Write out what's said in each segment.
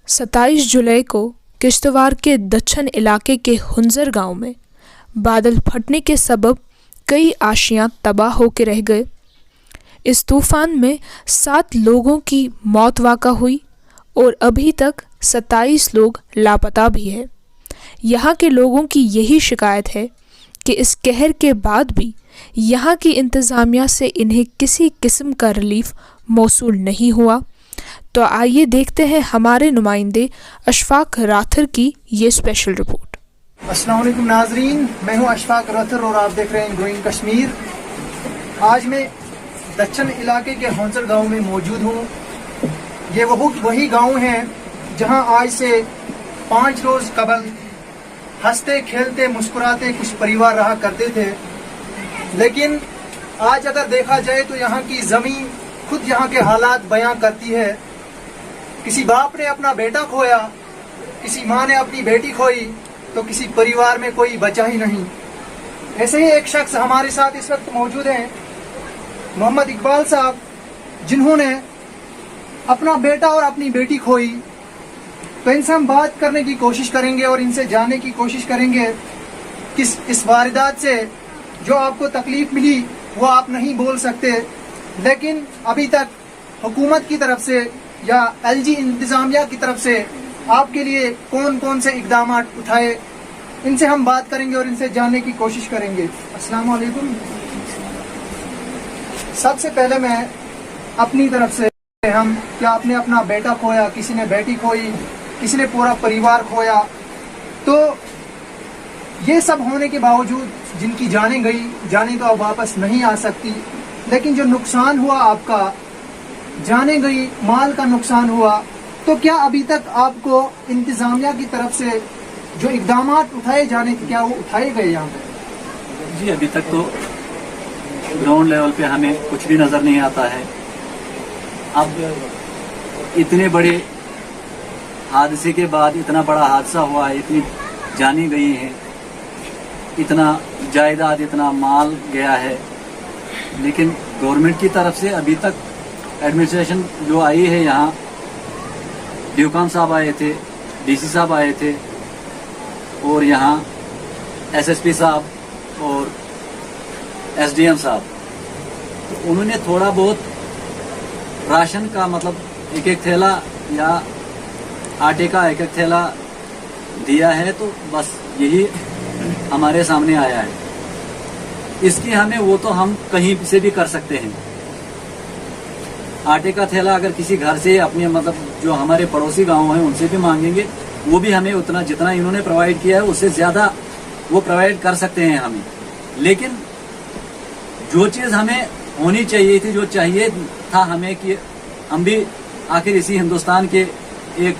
27 जुलाई को किश्तवाड़ के दच्छन इलाके के हुंजर गांव में बादल फटने के सबब कई आशियां तबाह होकर रह गए। इस तूफान में 7 लोगों की मौत वाक़ा हुई और अभी तक 27 लोग लापता भी है। यहाँ के लोगों की यही शिकायत है कि इस कहर के बाद भी यहाँ की इंतज़ामिया से इन्हें किसी किस्म का रिलीफ मौसूल नहीं हुआ। तो आइए देखते हैं हमारे नुमाइंदे अशफाक राथर की ये स्पेशल रिपोर्ट। अस्सलाम वालेकुम नाजरीन, मैं हूं अशफाक राथर और आप देख रहे हैं ग्रोइंग कश्मीर। आज मैं दच्छन इलाके के हौंसर गांव में मौजूद हूं। ये वही गांव है जहां आज से 5 रोज कबल हंसते खेलते मुस्कुराते कुछ परिवार रहा करते थे, लेकिन आज अगर देखा जाए तो यहाँ की ज़मीन खुद यहाँ के हालात बयां करती है। किसी बाप ने अपना बेटा खोया, किसी माँ ने अपनी बेटी खोई, तो किसी परिवार में कोई बचा ही नहीं। ऐसे ही एक शख्स हमारे साथ इस वक्त मौजूद हैं, मोहम्मद इकबाल साहब, जिन्होंने अपना बेटा और अपनी बेटी खोई। तो इनसे हम बात करने की कोशिश करेंगे और इनसे जानने की कोशिश करेंगे कि इस वारदात से जो आपको तकलीफ मिली वो आप नहीं बोल सकते, लेकिन अभी तक हुकूमत की तरफ से या एलजी इंतजामिया की तरफ से आपके लिए कौन कौन से इकदाम उठाए, इनसे हम बात करेंगे और इनसे जानने की कोशिश करेंगे। अस्सलाम वालेकुम। सबसे पहले मैं अपनी तरफ से क्या आपने अपना बेटा खोया, किसी ने बेटी खोई, किसी ने पूरा परिवार खोया, तो ये सब होने के बावजूद जिनकी जानें गई, जानें तो अब वापस नहीं आ सकती, लेकिन जो नुकसान हुआ आपका, जानें गई, माल का नुकसान हुआ, तो क्या अभी तक आपको इंतजामिया की तरफ से जो इकदाम उठाए जाने थे क्या वो उठाए गए यहाँ पे? जी, अभी तक तो ग्राउंड लेवल पे हमें कुछ भी नजर नहीं आता है। अब इतने बड़े हादसे के बाद इतना बड़ा हादसा हुआ है, इतनी जानी गई हैं, इतना जायदाद, इतना माल गया है, लेकिन गवर्नमेंट की तरफ से अभी तक एडमिनिस्ट्रेशन जो आई है, यहाँ ड्यूकाम साहब आए थे, डीसी साहब आए थे और यहाँ एसएसपी साहब और एसडीएम साहब, तो उन्होंने थोड़ा बहुत राशन का मतलब एक थैला या आटे का एक थैला दिया है, तो बस यही हमारे सामने आया है। इसकी हमें वो तो हम कहीं से भी कर सकते हैं। आटे का थैला अगर किसी घर से अपने मतलब जो हमारे पड़ोसी गांव हैं उनसे भी मांगेंगे, वो भी हमें उतना जितना इन्होंने प्रोवाइड किया है उससे ज्यादा वो प्रोवाइड कर सकते हैं हमें। लेकिन जो चीज हमें होनी चाहिए थी, जो चाहिए था हमें कि हम भी आखिर इसी हिंदुस्तान के एक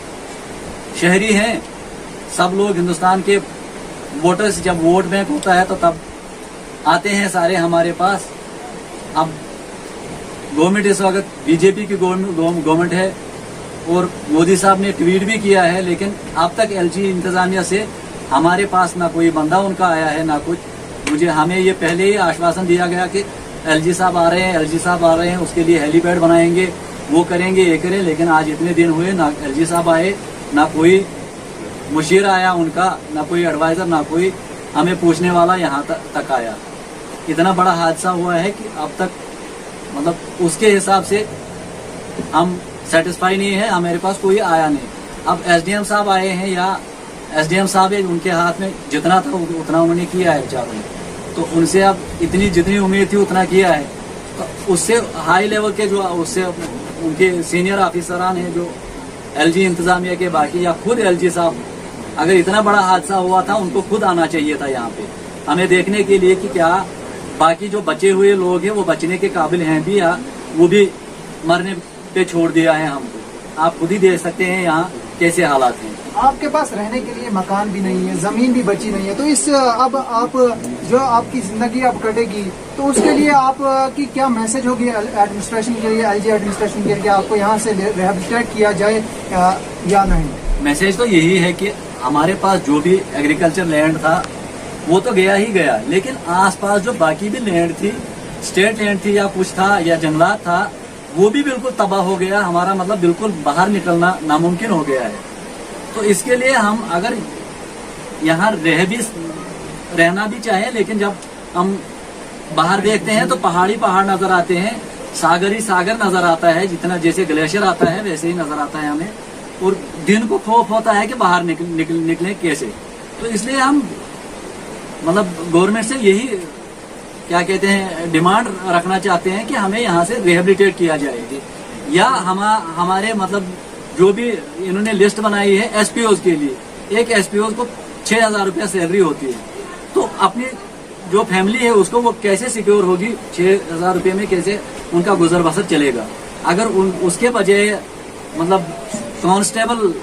शहरी हैं, सब लोग हिंदुस्तान के वोटर्स, जब वोट बैंक होता है तो तब आते हैं सारे हमारे पास। अब गवर्नमेंट इस वक्त बीजेपी की गवर्नमेंट है और मोदी साहब ने ट्वीट भी किया है, लेकिन अब तक एलजी इंतजामिया से हमारे पास ना कोई बंदा उनका आया है ना कुछ। हमें ये पहले ही आश्वासन दिया गया कि एलजी साहब आ रहे हैं, एलजी साहब आ रहे हैं, उसके लिए हेलीपैड बनाएंगे, वो करेंगे, ये करें, लेकिन आज इतने दिन हुए ना एलजी साहब आए, ना कोई मुशीर आया उनका, ना कोई एडवाइजर, ना कोई हमें पूछने वाला यहाँ तक आया। इतना बड़ा हादसा हुआ है कि अब तक मतलब उसके हिसाब से हम सेटिस्फाई नहीं है, हमारे पास कोई आया नहीं। अब एसडीएम साहब आए हैं या एसडीएम साहब है, उनके हाथ में जितना था उतना उन्होंने किया है बेचारों ने, तो उनसे अब जितनी उम्मीद थी उतना किया है। तो उससे हाई लेवल के जो उससे उनके सीनियर ऑफिसरान हैं जो एलजी इंतजामिया के, बाकी या खुद एलजी साहब, अगर इतना बड़ा हादसा हुआ था उनको खुद आना चाहिए था यहाँ पे हमें देखने के लिए कि क्या बाकी जो बचे हुए लोग हैं वो बचने के काबिल हैं भी या वो भी मरने पे छोड़ दिया है हमको। आप खुद ही देख सकते हैं यहाँ कैसे हालात हैं। आपके पास रहने के लिए मकान भी नहीं है, जमीन भी बची नहीं है, तो इस अब आप जो आपकी जिंदगी अब कटेगी तो उसके लिए आप की क्या मैसेज होगी एडमिनिस्ट्रेशन के लिए, एलजी एडमिनिस्ट्रेशन के लिए, आपको यहाँ से रिहेबिलिटेट किया जाए या नहीं? मैसेज तो यही है कि हमारे पास जो भी एग्रीकल्चर लैंड था वो तो गया ही गया, लेकिन आसपास जो बाकी भी लैंड थी, स्टेट लैंड थी या कुछ था या जंगलात था, वो भी बिल्कुल तबाह हो गया। हमारा मतलब बिल्कुल बाहर निकलना नामुमकिन हो गया है। तो इसके लिए हम अगर यहाँ रहना भी चाहें, लेकिन जब हम बाहर देखते हैं तो पहाड़ी पहाड़ नजर आते हैं, सागर नजर आता है, जितना जैसे ग्लेशियर आता है वैसे ही नजर आता है हमें, और दिन को खौफ होता है कि बाहर निकले कैसे। तो इसलिए हम मतलब गवर्नमेंट से यही क्या कहते हैं डिमांड रखना चाहते हैं कि हमें यहाँ से रिहेबिलिटेट किया जाए, या हमारे मतलब जो भी इन्होंने लिस्ट बनाई है एसपीओज के लिए, एक एसपीओ को 6,000 रुपया सैलरी होती है, तो अपनी जो फैमिली है उसको वो कैसे सिक्योर होगी, 6,000 रुपये में कैसे उनका गुजर बसर चलेगा। अगर उसके बजाय मतलब कांस्टेबल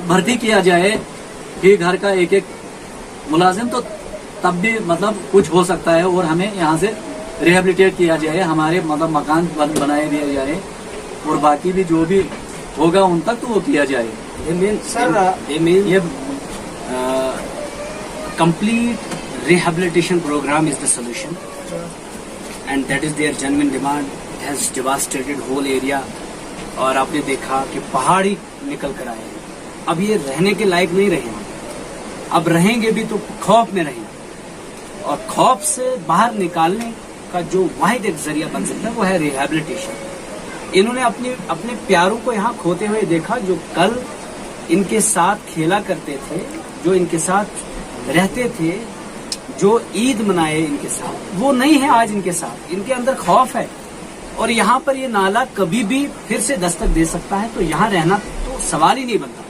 भर्ती किया जाए कि घर का एक एक मुलाजिम, तो तब भी मतलब कुछ हो सकता है, और हमें यहाँ से रिहेबिलिटेट किया जाए, हमारे मतलब मकान बनाए दिया जाए, और बाकी भी जो भी होगा उन तक तो वो किया जाए। ये complete rehabilitation program is the solution, and that is their genuine demand. It has devastated whole area, और आपने देखा कि पहाड़ी निकल कर आए हैं, अब ये रहने के लायक नहीं रहे, अब रहेंगे भी तो खौफ में रहेंगे, और खौफ से बाहर निकालने का जो वाहिद एक जरिया बन सकता है वो है रिहेबिलिटेशन। इन्होंने अपने प्यारों को यहाँ खोते हुए देखा, जो कल इनके साथ खेला करते थे, जो इनके साथ रहते थे, जो ईद मनाए इनके साथ, वो नहीं है आज इनके साथ, इनके अंदर खौफ है, और यहाँ पर ये नाला कभी भी फिर से दस्तक दे सकता है, तो यहाँ रहना तो सवाल ही नहीं बनता।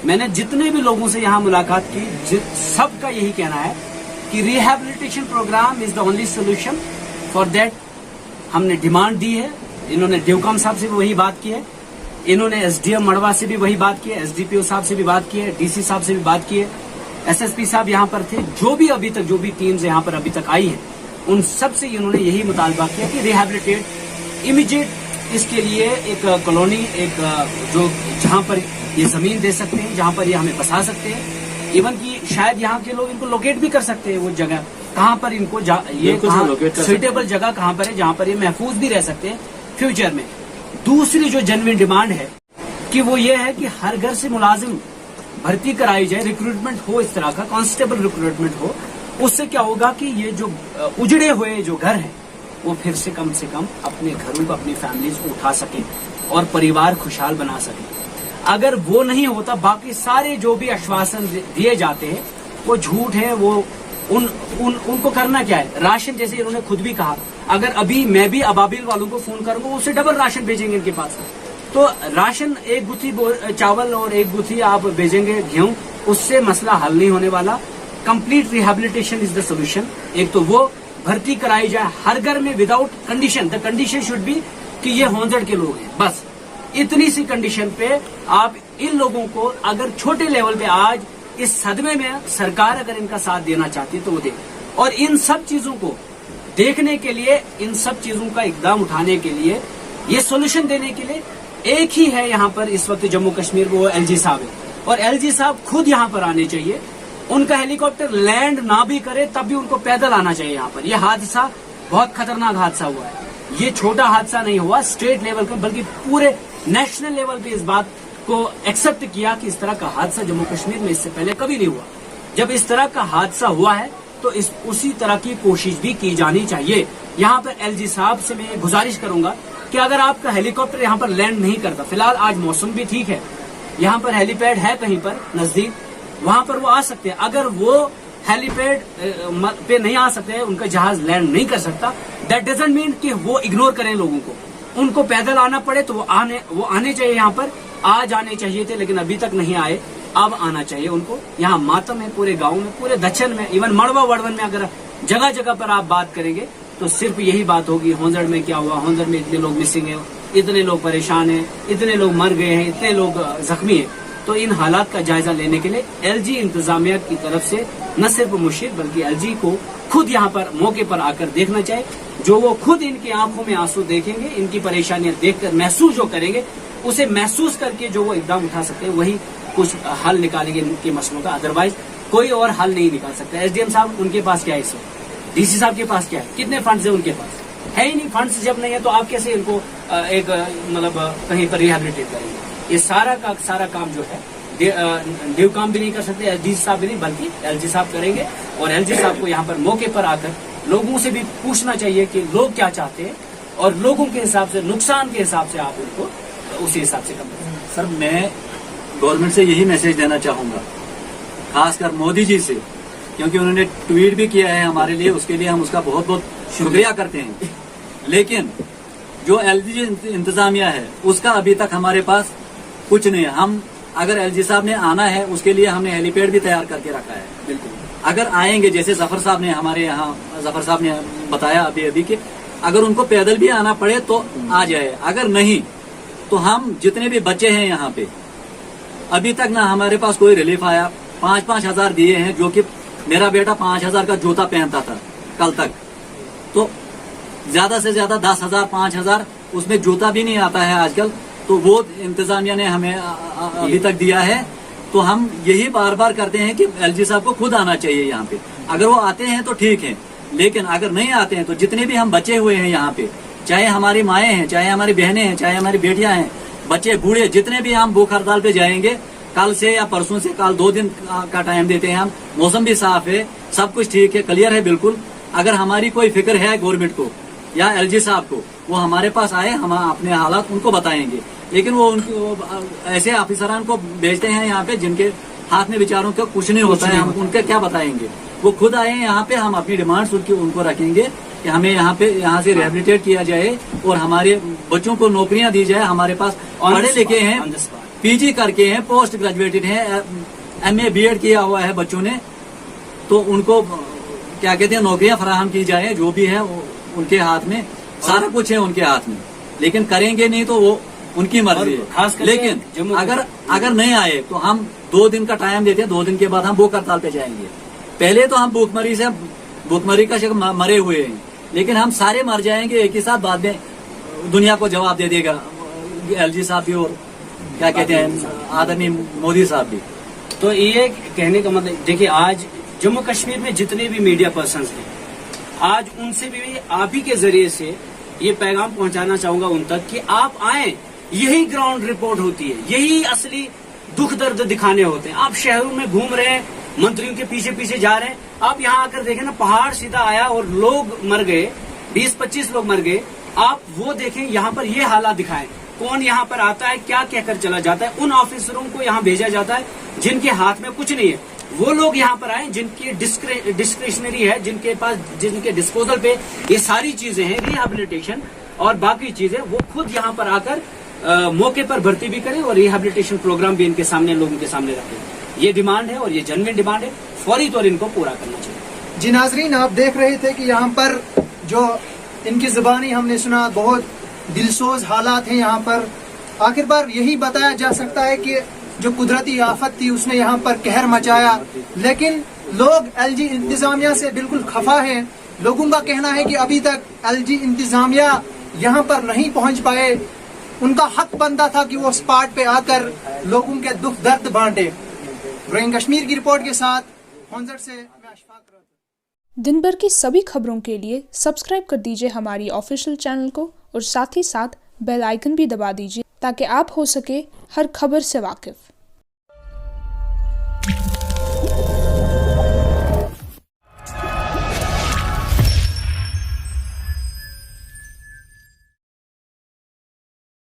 मैंने जितने भी लोगों से यहाँ मुलाकात की, सबका यही कहना है कि rehabilitation programme is the only solution. For that हमने डिमांड दी है, इन्होंने ड्यूकम साहब से भी वही बात की है, इन्होंने एसडीएम मड़वा से भी वही बात की है, एसडीपीओ साहब से भी बात की है, डीसी साहब से भी बात की है, एसएसपी साहब यहाँ पर थे, जो भी अभी तक जो भी टीम्स यहाँ पर अभी तक आई है, उन सब से इन्होंने यही मुतालबा किया कि रिहेबिलिटेट इमीडिएट, इसके लिए एक कॉलोनी, एक जो जहाँ पर ये जमीन दे सकते हैं, जहाँ पर ये हमें बसा सकते हैं, इवन कि शायद यहाँ के लोग इनको लोकेट भी कर सकते हैं, वो जगह कहाँ पर इनको ये सुइटेबल जगह कहाँ पर है जहाँ पर ये महफूज भी रह सकते हैं फ्यूचर में। दूसरी जो जेन्युइन डिमांड है कि वो ये है कि हर घर से मुलाजिम भर्ती कराई जाए, रिक्रूटमेंट हो, इस तरह का कांस्टेबल रिक्रूटमेंट हो। उससे क्या होगा कि ये जो उजड़े हुए जो घर हैं वो फिर से कम अपने घरों को, अपनी फैमिलीज को उठा सके और परिवार खुशहाल बना सके। अगर वो नहीं होता, बाकी सारे जो भी आश्वासन दिए जाते हैं वो झूठ है। वो उनको करना क्या है, राशन, जैसे इन्होंने खुद भी कहा, अगर अभी मैं भी अबाबिल वालों को फोन करूंगा उससे डबल राशन भेजेंगे इनके पास। तो राशन, एक गुत्थी चावल और एक गुत्थी आप भेजेंगे गेहूं, उससे मसला हल नहीं होने वाला। Complete rehabilitation is the solution. एक तो वो भर्ती कराई जाए हर घर में without condition, the condition should be कि ये होंजड़ के लोग हैं, बस इतनी सी कंडीशन पे आप इन लोगों को, अगर छोटे लेवल पे आज इस सदमे में सरकार अगर इनका साथ देना चाहती है तो वो दे। और इन सब चीजों को देखने के लिए, इन सब चीजों का इकदाम उठाने के लिए, ये सोल्यूशन देने के लिए एक ही है यहाँ पर इस वक्त जम्मू कश्मीर, वो एलजी साहब है। और एलजी साहब खुद यहाँ पर आने चाहिए। उनका हेलीकॉप्टर लैंड ना भी करे तब भी उनको पैदल आना चाहिए यहाँ पर। यह हादसा बहुत खतरनाक हादसा हुआ है, ये छोटा हादसा नहीं हुआ स्टेट लेवल पर, बल्कि पूरे नेशनल लेवल पे इस बात को एक्सेप्ट किया कि इस तरह का हादसा जम्मू कश्मीर में इससे पहले कभी नहीं हुआ। जब इस तरह का हादसा हुआ है तो उसी तरह की कोशिश भी की जानी चाहिए। यहाँ पर एलजी साहब से मैं गुजारिश करूंगा कि अगर आपका हेलीकॉप्टर यहाँ पर लैंड नहीं करता, फिलहाल आज मौसम भी ठीक है, यहाँ पर हेलीपैड है कहीं पर नजदीक, वहां पर वो आ सकते हैं। अगर वो हेलीपैड पे नहीं आ सकते, उनका जहाज लैंड नहीं कर सकता, दैट डजंट मीन कि वो इग्नोर करें लोगों को। उनको पैदल आना पड़े तो वो आने चाहिए, यहाँ पर आज आने चाहिए थे लेकिन अभी तक नहीं आए, अब आना चाहिए उनको। यहाँ मातम है पूरे गांव में, पूरे दक्षिण में, इवन मड़वा वड़वन में अगर जगह जगह पर आप बात करेंगे तो सिर्फ यही बात होगी, होंजड़ में क्या हुआ, होंजड़ में इतने लोग मिसिंग है, इतने लोग परेशान हैं, इतने लोग मर गए हैं, इतने लोग जख्मी हैं। तो इन हालात का जायजा लेने के लिए एलजी इंतजामिया की तरफ से न सिर्फ मुशीर बल्कि एलजी को खुद यहाँ पर मौके पर आकर देखना चाहिए। जो वो खुद इनकी आंखों में आंसू देखेंगे, इनकी परेशानियां देखकर महसूस जो करेंगे, उसे महसूस करके जो वो इकदाम उठा सकते हैं वही कुछ हल निकालेंगे इनके मसलों का। अदरवाइज कोई और हल नहीं निकाल सकता। एसडीएम साहब उनके पास क्या है इस वक्त, डीसी साहब के पास क्या है, कितने फंड्स है उनके पास, है ही नहीं। फंड्स जब नहीं है तो आप कैसे इनको एक मतलब कहीं पर रिहेबिलिटेट करेंगे। ये सारा का सारा काम जो है ड्यू काम भी नहीं कर सकते, एलजी साहब भी नहीं बल्कि एलजी साहब करेंगे। और एलजी साहब को यहाँ पर मौके पर आकर लोगों से भी पूछना चाहिए कि लोग क्या चाहते हैं और लोगों के हिसाब से, नुकसान के हिसाब से आप उनको उसी हिसाब से करें। सर मैं गवर्नमेंट से यही मैसेज देना चाहूंगा, खासकर मोदी जी से, क्योंकि उन्होंने ट्वीट भी किया है हमारे लिए, उसके लिए हम उसका बहुत बहुत शुक्रिया करते हैं। लेकिन जो एलजी इंतजामिया है उसका अभी तक हमारे पास कुछ नहीं है। हम अगर एलजी साहब ने आना है उसके लिए हमने हेलीपैड भी तैयार करके रखा है। बिल्कुल, अगर आएंगे, जैसे जफर साहब ने हमारे यहाँ जफर साहब ने बताया अभी कि अगर उनको पैदल भी आना पड़े तो आ जाए, अगर नहीं तो हम जितने भी बच्चे हैं यहाँ पे, अभी तक ना हमारे पास कोई रिलीफ आया। 5-5 हजार दिए हैं, जो कि मेरा बेटा 5,000 का जूता पहनता था कल तक, तो ज्यादा से ज्यादा 10,000 5,000 उसमें जूता भी नहीं आता है आजकल, तो वो इंतजामिया ने हमें अभी तक दिया है। तो हम यही बार बार करते हैं कि एलजी साहब को खुद आना चाहिए यहाँ पे। अगर वो आते हैं तो ठीक है, लेकिन अगर नहीं आते हैं तो जितने भी हम बचे हुए हैं यहाँ पे, चाहे हमारी माएँ हैं, चाहे हमारी बहनें हैं, चाहे हमारी बेटियां हैं, बच्चे बूढ़े, जितने भी हम भूख हड़ताल पे जाएंगे कल से या परसों से, कल 2 दिन का टाइम देते हैं हम। मौसम भी साफ है, सब कुछ ठीक है, क्लियर है बिल्कुल। अगर हमारी कोई फिक्र है गवर्नमेंट को या एलजी साहब को, वो हमारे पास आए, हम अपने हालात उनको बताएंगे। लेकिन वो ऐसे ऑफिसरान को भेजते हैं यहाँ पे जिनके हाथ में बेचारों का कुछ नहीं होता है, हम उनके क्या बताएंगे। वो खुद आए यहाँ पे, हम अपनी डिमांड्स उनको रखेंगे कि हमें यहाँ से रिहेबिलिटेट किया जाए और हमारे बच्चों को नौकरियां दी जाए। हमारे पास पढ़े लिखे हैं, पीजी करके हैं, पोस्ट ग्रेजुएटेड हैं, एमए बीएड किया हुआ है बच्चों ने, तो उनको क्या कहते हैं नौकरियां फराहम की जाए। जो भी है उनके हाथ में सारा कुछ है, उनके हाथ में, लेकिन करेंगे नहीं तो वो उनकी मर्जी है। लेकिन अगर नहीं आए तो हम 2 दिन का टाइम देते हैं, 2 दिन के बाद हम भूख हड़ताल पे जाएंगे। पहले तो हम भूखमरी का शिकार मरे हुए हैं, लेकिन हम सारे मर जाएंगे एक ही साथ, बाद में दुनिया को जवाब दे देगा एलजी साहब भी और क्या कहते हैं आदरणीय मोदी साहब भी। तो ये कहने का मतलब, देखिए आज जम्मू कश्मीर में जितने भी मीडिया पर्संस हैं, आज उनसे भी आप ही के जरिए से ये पैगाम पहुंचाना चाहूंगा उन तक कि आप आए, यही ग्राउंड रिपोर्ट होती है, यही असली दुख दर्द दिखाने होते हैं। आप शहरों में घूम रहे हैं, मंत्रियों के पीछे पीछे जा रहे हैं, आप यहाँ आकर देखें ना, पहाड़ सीधा आया और लोग मर गए, 20-25 लोग मर गए। आप वो देखें, यहाँ पर ये हालात दिखाएं, कौन यहाँ पर आता है, क्या कहकर चला जाता है। उन ऑफिसरों को यहाँ भेजा जाता है जिनके हाथ में कुछ नहीं है। वो लोग यहाँ पर आए जिनकी डिस्क्रिशनरी है, जिनके डिस्पोजल पे ये सारी चीजें हैं, रिहेबिलिटेशन और बाकी चीजें, वो खुद यहाँ पर आकर मौके पर भर्ती भी करें और रिहेबिलिटेशन प्रोग्राम भी इनके सामने, लोगों के सामने रखें। ये डिमांड है और ये जेन्युइन डिमांड है, फौरी तौर इनको पूरा करना चाहिए। जी नाजरीन, आप देख रहे थे कि यहाँ पर जो इनकी जुबानी हमने सुना, बहुत दिलसोज हालात हैं यहाँ पर। आखिरकार यही बताया जा सकता है कि जो कुदरती आफत थी उसने यहाँ पर कहर मचाया, लेकिन लोग एलजी इंतजामिया से बिल्कुल खफा हैं। लोगों का कहना है कि अभी तक एलजी इंतजामिया यहाँ पर नहीं पहुँच पाए। उनका हक बनता था कि वो स्पॉट पे आकर लोगों के दुख दर्द बांटे। ग्रोइंग कश्मीर की रिपोर्ट के साथ हंजर से मैं अशफाक रथ। दिन भर की सभी खबरों के लिए सब्सक्राइब कर दीजिए हमारी ऑफिशियल चैनल को और साथ ही साथ बेल आइकन भी दबा दीजिए ताकि आप हो सके हर खबर से वाकिफ।